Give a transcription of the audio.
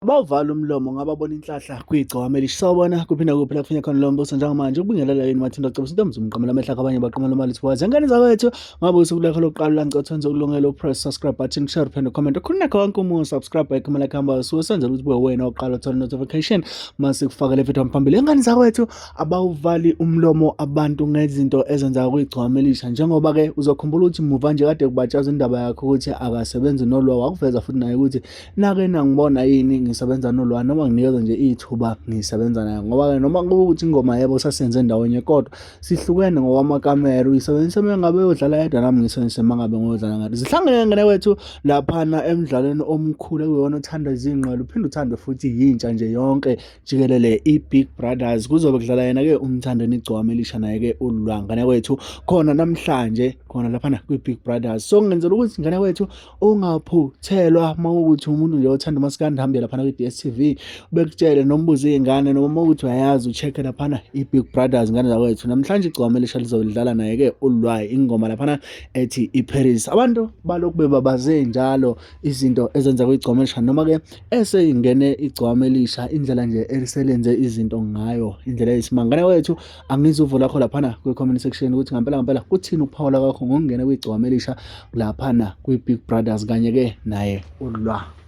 Bawuvala umlomo ngababona inhlahla kwigcokama elishabona kuphinda kuphi la kufinya khona lo mbuso njengamanje ukubingelela yini mathinda cebisa into mzumqamela amehla abanye baqamela imali thiwazi ngane zakwethu ngabe usuku lakho lokuqala lancothenze ukulungela upress subscribe button share phela comment khoneka wonke umuntu subscribe ekhama khamba usenzela ukuthi ube wena oqala uthola notification mase kufaka le video phambili ngane zakwethu abawuvali umlomo abantu ngezinto ezenza kwigcokama elisha njengoba ke uzokhumbula ukuthi muva nje kade kubatshaza indaba yakho ukuthi akasebenzi noLwah wakuveza futhi naye ukuthi nake nangibona yini ngisebenza noLwah noma nginikeza nje ithuba ngisebenza naye ngoba noma ukuthi ingoma yebo sasenze ndawonye kodwa sihlukene ngokwamakamera uyisebenzisa mengabe uyodlala yedwa nami ngisebenzise mangabe ngoyodlala ngathi Zihlangene ngene wethu laphana emidlalweni omkhulu ekuyona uthanda izingqwele uphinde uthande futhi yintsha nje yonke jikelele iBig Brothers kuzobe kudlala yena ke umthando neGcokama elisha naye ke uLwah ngane wethu khona namhlanje khona laphana kwiBig Brothers so ngenzela ukuthi ngane wethu ungaphuthelwa mawukuthi umuntu nje othanda umaskandi hambile laphana kwi-DStv bekutshele nombuze ingane noma ukuthi uyayazi ucheck laphana iBig Brothers ngane zakwethu namhlanje igcokama elisha lizolidlala naye ke uLwah ingoma laphana ethi iParis abantu balokhu bebabaze njalo izinto ezenza kwigcokama elisha noma ke eseyingene igcokama elisha indlela nje eliselenze izinto ngayo indlela eyisimanga ngane wethu angizuvula lakho laphana kwi-comment section ukuthi ngempela kuthini ukuphawula kwakho ngokungena kwigcokama elisha laphana kwiBig Brothers kanye ke naye uLwah.